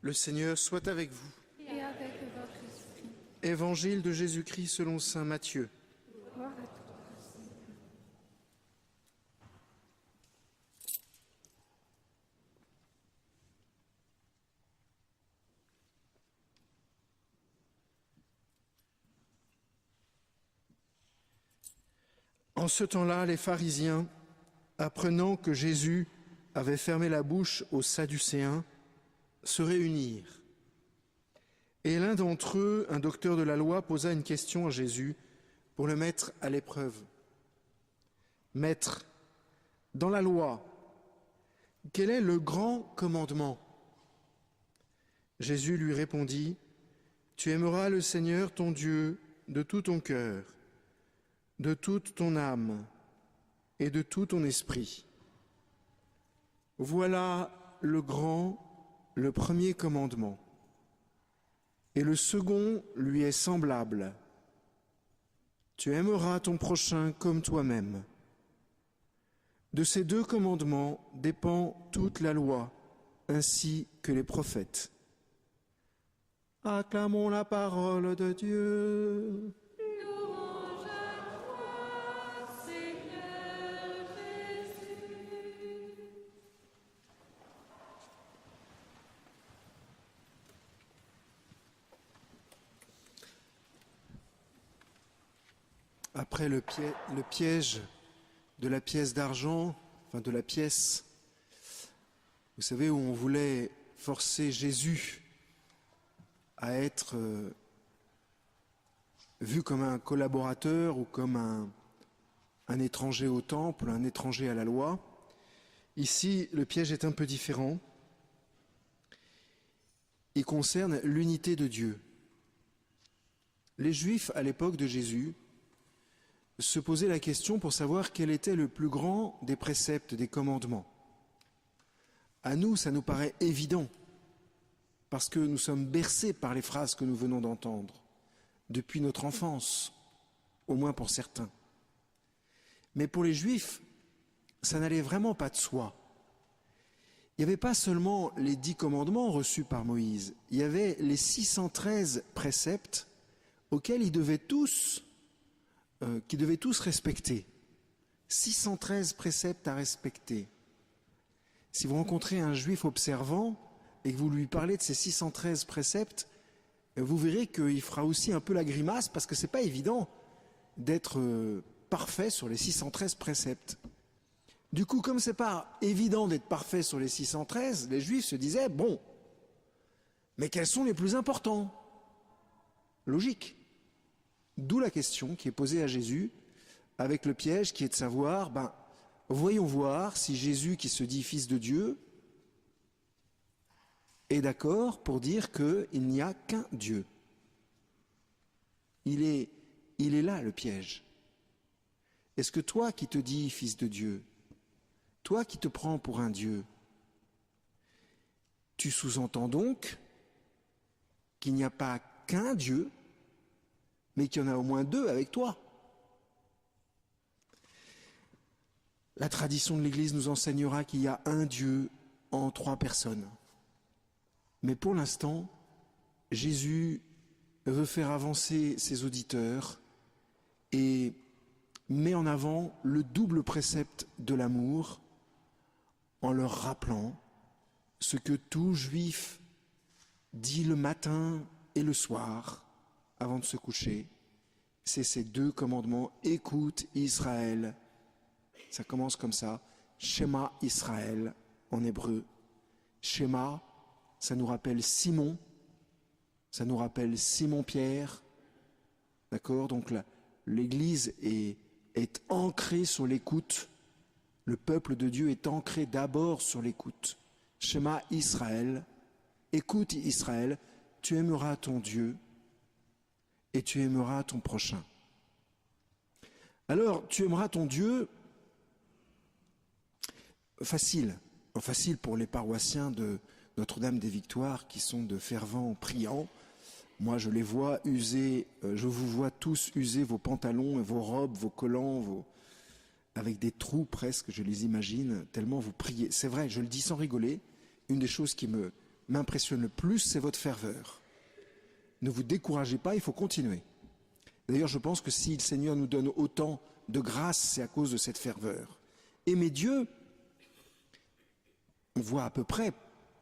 Le Seigneur soit avec vous. Et avec votre esprit. Évangile de Jésus-Christ selon saint Matthieu. Gloire à toi. En ce temps-là, les pharisiens, apprenant que Jésus avait fermé la bouche aux Sadducéens, se réunirent. Et l'un d'entre eux, un docteur de la loi, posa une question à Jésus pour le mettre à l'épreuve. « Maître, dans la loi, quel est le grand commandement ?» Jésus lui répondit, « Tu aimeras le Seigneur ton Dieu de tout ton cœur, de toute ton âme et de tout ton esprit. Voilà le premier commandement. Et le second lui est semblable. Tu aimeras ton prochain comme toi-même. De ces deux commandements dépend toute la loi, ainsi que les prophètes. Acclamons la parole de Dieu. Louange à toi, Seigneur Jésus. Après le piège de la pièce d'argent, enfin de la pièce, vous savez, où on voulait forcer Jésus à être vu comme un collaborateur ou comme un étranger au temple, un étranger à la loi. Ici, le piège est un peu différent. Il concerne l'unité de Dieu. Les Juifs, à l'époque de Jésus, se posaient la question pour savoir quel était le plus grand des préceptes, des commandements. À nous, ça nous paraît évident, parce que nous sommes bercés par les phrases que nous venons d'entendre, depuis notre enfance, au moins pour certains. Mais pour les Juifs, ça n'allait vraiment pas de soi. Il n'y avait pas seulement les 10 commandements reçus par Moïse, il y avait les 613 préceptes auxquels ils devaient tous respecter. 613 préceptes à respecter. Si vous rencontrez un juif observant et que vous lui parlez de ces 613 préceptes, vous verrez qu'il fera aussi un peu la grimace parce que c'est pas évident d'être parfait sur les 613 préceptes. Du coup, comme c'est pas évident d'être parfait sur les 613, les juifs se disaient, bon, mais quels sont les plus importants? Logique. D'où la question qui est posée à Jésus, avec le piège qui est de savoir, voyons voir si Jésus, qui se dit fils de Dieu, est d'accord pour dire qu'il n'y a qu'un Dieu. Il est là le piège. Est-ce que toi qui te dis fils de Dieu, toi qui te prends pour un Dieu, tu sous-entends donc qu'il n'y a pas qu'un Dieu, mais qu'il y en a au moins 2 avec toi. La tradition de l'Église nous enseignera qu'il y a un Dieu en 3 personnes. Mais pour l'instant, Jésus veut faire avancer ses auditeurs et met en avant le double précepte de l'amour en leur rappelant ce que tout juif dit le matin et le soir avant de se coucher, c'est ces 2 commandements. Écoute Israël. Ça commence comme ça. Shema Israël en hébreu. Shema, ça nous rappelle Simon. Ça nous rappelle Simon-Pierre. D'accord? Donc l'Église est ancrée sur l'écoute. Le peuple de Dieu est ancré d'abord sur l'écoute. Shema Israël. Écoute Israël. Tu aimeras ton Dieu et tu aimeras ton prochain. Alors, tu aimeras ton Dieu, facile pour les paroissiens de Notre-Dame des Victoires qui sont de fervents priants. Moi, je les vois user, je vous vois tous user vos pantalons, vos robes, vos collants, avec des trous presque, je les imagine, tellement vous priez. C'est vrai, je le dis sans rigoler, une des choses qui me m'impressionne le plus, c'est votre ferveur. Ne vous découragez pas, il faut continuer. D'ailleurs, je pense que si le Seigneur nous donne autant de grâce, c'est à cause de cette ferveur. Aimer Dieu, on voit à peu près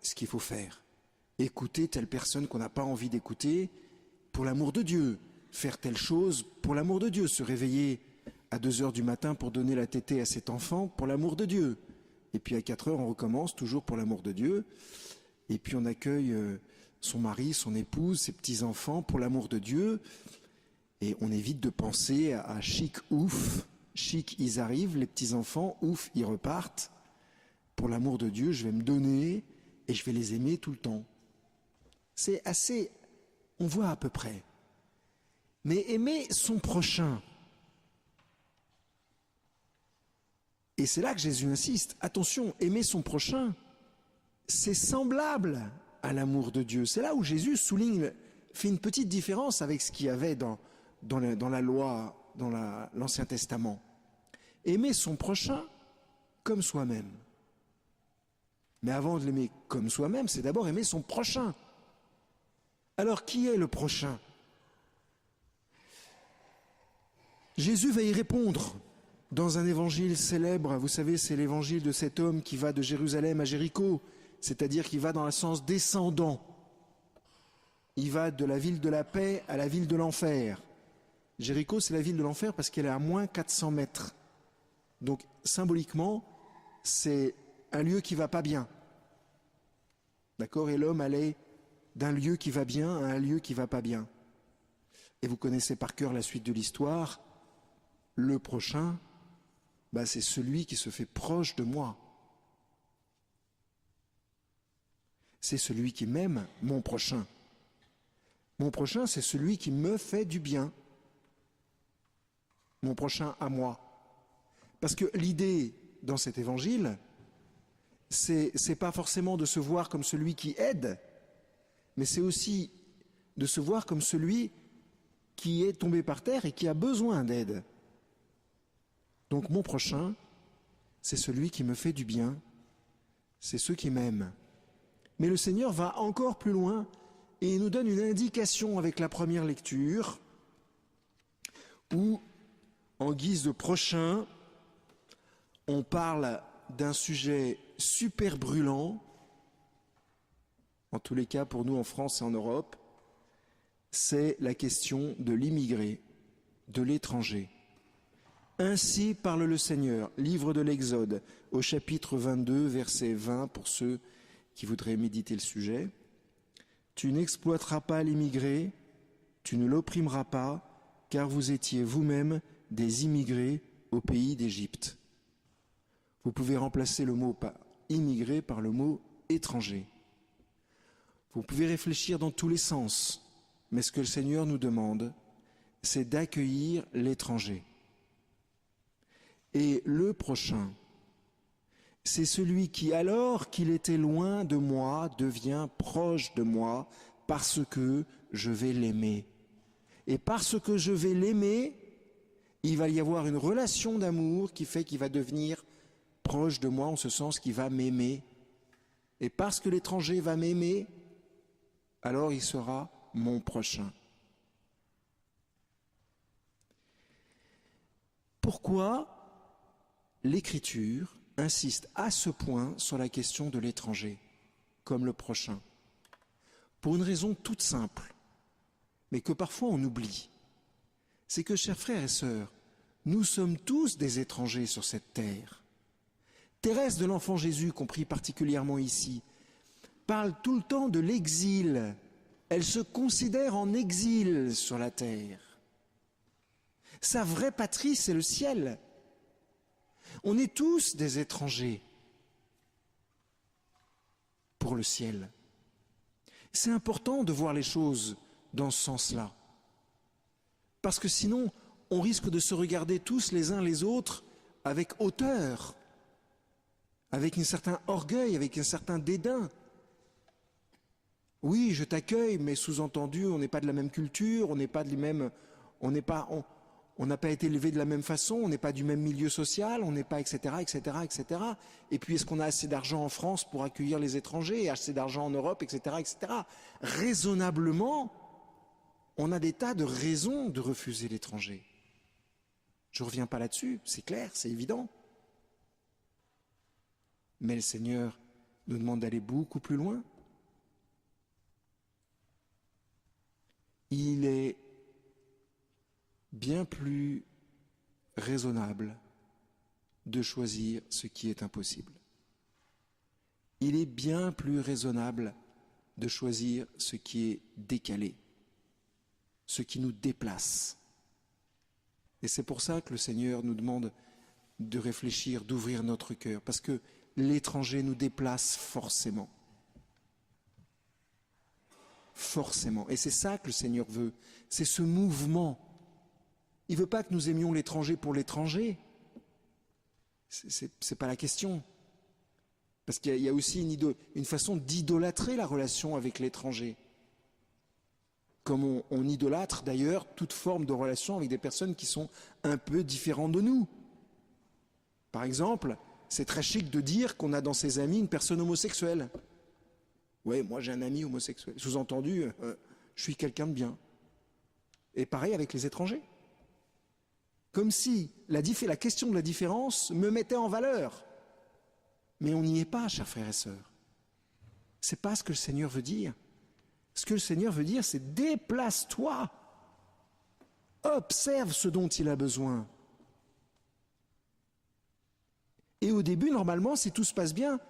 ce qu'il faut faire. Écouter telle personne qu'on n'a pas envie d'écouter pour l'amour de Dieu. Faire telle chose pour l'amour de Dieu. Se réveiller à 2 heures du matin pour donner la tétée à cet enfant pour l'amour de Dieu. Et puis à 4 heures, on recommence toujours pour l'amour de Dieu. Et puis on accueille son mari, son épouse, ses petits-enfants pour l'amour de Dieu. Et on évite de penser à chic, ouf. Chic, ils arrivent, les petits-enfants, ouf, ils repartent. Pour l'amour de Dieu, je vais me donner et je vais les aimer tout le temps. C'est assez, on voit à peu près. Mais aimer son prochain. Et c'est là que Jésus insiste. Attention, aimer son prochain, c'est semblable à l'amour de Dieu. C'est là où Jésus souligne, fait une petite différence avec ce qu'il y avait dans la loi, dans l'Ancien Testament. Aimer son prochain comme soi-même. Mais avant de l'aimer comme soi-même, c'est d'abord aimer son prochain. Alors, qui est le prochain? Jésus va y répondre dans un évangile célèbre. Vous savez, c'est l'évangile de cet homme qui va de Jérusalem à Jéricho, c'est-à-dire qu'il va dans le sens descendant. Il va de la ville de la paix à la ville de l'enfer. Jéricho, c'est la ville de l'enfer parce qu'elle est à moins 400 mètres. Donc, symboliquement, c'est un lieu qui ne va pas bien. D'accord? Et l'homme allait d'un lieu qui va bien à un lieu qui ne va pas bien. Et vous connaissez par cœur la suite de l'histoire. Le prochain, c'est celui qui se fait proche de moi. C'est celui qui m'aime, mon prochain. Mon prochain, c'est celui qui me fait du bien. Mon prochain à moi. Parce que l'idée dans cet évangile, c'est pas forcément de se voir comme celui qui aide, mais c'est aussi de se voir comme celui qui est tombé par terre et qui a besoin d'aide. Donc mon prochain, c'est celui qui me fait du bien, c'est ceux qui m'aiment. Mais le Seigneur va encore plus loin et il nous donne une indication avec la première lecture où, en guise de prochain, on parle d'un sujet super brûlant, en tous les cas pour nous en France et en Europe, c'est la question de l'immigré, de l'étranger. Ainsi parle le Seigneur, livre de l'Exode, au chapitre 22, verset 20, pour ceux qui voudraient méditer le sujet. Tu n'exploiteras pas l'immigré, tu ne l'opprimeras pas, car vous étiez vous-même des immigrés au pays d'Égypte. Vous pouvez remplacer le mot immigré par le mot étranger. Vous pouvez réfléchir dans tous les sens, mais ce que le Seigneur nous demande, c'est d'accueillir l'étranger. Et le prochain, c'est celui qui, alors qu'il était loin de moi, devient proche de moi parce que je vais l'aimer. Et parce que je vais l'aimer, il va y avoir une relation d'amour qui fait qu'il va devenir proche de moi en ce sens qu'il va m'aimer. Et parce que l'étranger va m'aimer, alors il sera mon prochain. Pourquoi l'Écriture insiste à ce point sur la question de l'étranger, comme le prochain? Pour une raison toute simple, mais que parfois on oublie. C'est que, chers frères et sœurs, nous sommes tous des étrangers sur cette terre. Thérèse de l'Enfant Jésus, compris particulièrement ici, parle tout le temps de l'exil. Elle se considère en exil sur la terre. Sa vraie patrie, c'est le ciel. On est tous des étrangers pour le ciel. C'est important de voir les choses dans ce sens-là. Parce que sinon, on risque de se regarder tous les uns les autres avec hauteur, avec un certain orgueil, avec un certain dédain. Oui, je t'accueille, mais sous-entendu, on n'est pas de la même culture, on n'est pas de les mêmes, on on n'a pas été élevé de la même façon, on n'est pas du même milieu social, on n'est pas, etc., etc., etc. Et puis, est-ce qu'on a assez d'argent en France pour accueillir les étrangers, assez d'argent en Europe, etc., etc. Raisonnablement, on a des tas de raisons de refuser l'étranger. Je ne reviens pas là-dessus, c'est clair, c'est évident. Mais le Seigneur nous demande d'aller beaucoup plus loin. Il est bien plus raisonnable de choisir ce qui est impossible. Il est bien plus raisonnable de choisir ce qui est décalé, ce qui nous déplace. Et c'est pour ça que le Seigneur nous demande de réfléchir, d'ouvrir notre cœur, parce que l'étranger nous déplace forcément. Forcément. Et c'est ça que le Seigneur veut, c'est ce mouvement. Il ne veut pas que nous aimions l'étranger pour l'étranger. C'est pas la question. Parce qu'il y a aussi une façon d'idolâtrer la relation avec l'étranger. Comme on idolâtre d'ailleurs toute forme de relation avec des personnes qui sont un peu différentes de nous. Par exemple, c'est très chic de dire qu'on a dans ses amis une personne homosexuelle. Ouais, moi j'ai un ami homosexuel. Sous-entendu, je suis quelqu'un de bien. Et pareil avec les étrangers. Comme si la question de la différence me mettait en valeur. Mais on n'y est pas, chers frères et sœurs. C'est pas ce que le Seigneur veut dire. Ce que le Seigneur veut dire, c'est déplace-toi. Observe ce dont il a besoin. Et au début, normalement, si tout se passe bien,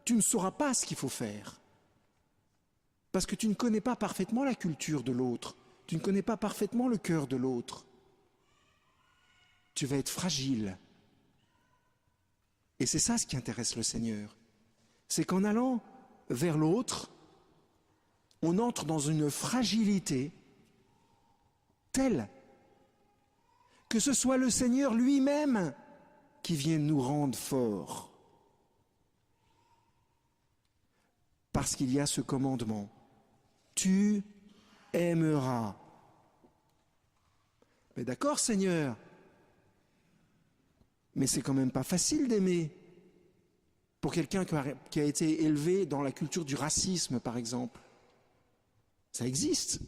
tu ne sauras pas ce qu'il faut faire. Parce que tu ne connais pas parfaitement la culture de l'autre. Tu ne connais pas parfaitement le cœur de l'autre. Tu vas être fragile. Et c'est ça ce qui intéresse le Seigneur. C'est qu'en allant vers l'autre, on entre dans une fragilité telle que ce soit le Seigneur lui-même qui vienne nous rendre forts. Parce qu'il y a ce commandement. Tu aimeras. Mais d'accord, Seigneur. Mais c'est quand même pas facile d'aimer. Pour quelqu'un qui a été élevé dans la culture du racisme, par exemple. Ça existe.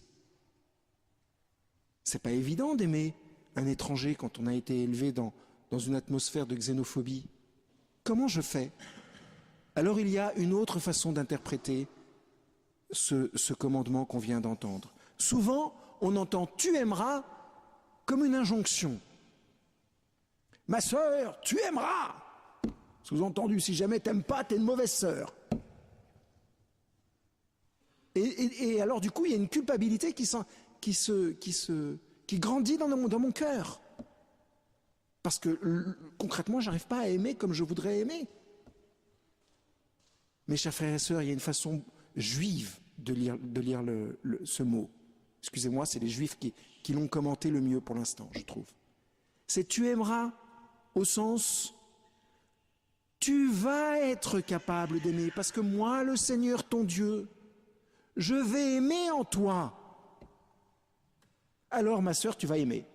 C'est pas évident d'aimer un étranger quand on a été élevé dans une atmosphère de xénophobie. Comment je fais? Alors il y a une autre façon d'interpréter ce commandement qu'on vient d'entendre. Souvent, on entend « tu aimeras » comme une injonction. Ma sœur, tu aimeras. Sous-entendu, si jamais t'aimes pas, t'es une mauvaise sœur. Et alors du coup, il y a une culpabilité qui grandit dans mon cœur. Parce que concrètement, j'arrive pas à aimer comme je voudrais aimer. Mes chers frères et sœurs, il y a une façon juive de lire ce mot. Excusez-moi, c'est les juifs qui l'ont commenté le mieux pour l'instant, je trouve. C'est tu aimeras au sens tu vas être capable d'aimer parce que moi, le Seigneur ton Dieu, je vais aimer en toi. Alors ma sœur, tu vas aimer.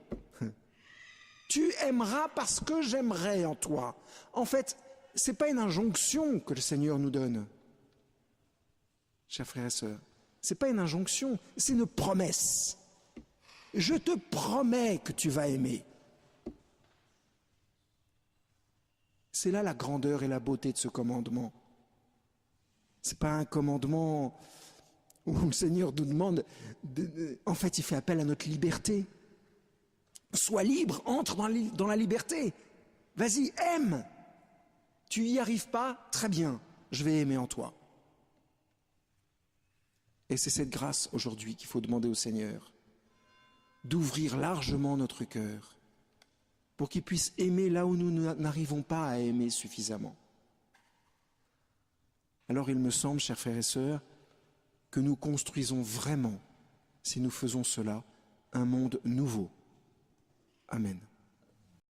Tu aimeras parce que j'aimerai en toi. En fait, ce n'est pas une injonction que le Seigneur nous donne. Chers frères et sœurs, ce n'est pas une injonction, c'est une promesse. Je te promets que tu vas aimer. C'est là la grandeur et la beauté de ce commandement. Ce n'est pas un commandement où le Seigneur nous demande... En fait, il fait appel à notre liberté. Sois libre, entre dans la liberté. Vas-y, aime. Tu n'y arrives pas, très bien, je vais aimer en toi. Et c'est cette grâce aujourd'hui qu'il faut demander au Seigneur, d'ouvrir largement notre cœur, pour qu'il puisse aimer là où nous n'arrivons pas à aimer suffisamment. Alors il me semble, chers frères et sœurs, que nous construisons vraiment, si nous faisons cela, un monde nouveau. Amen.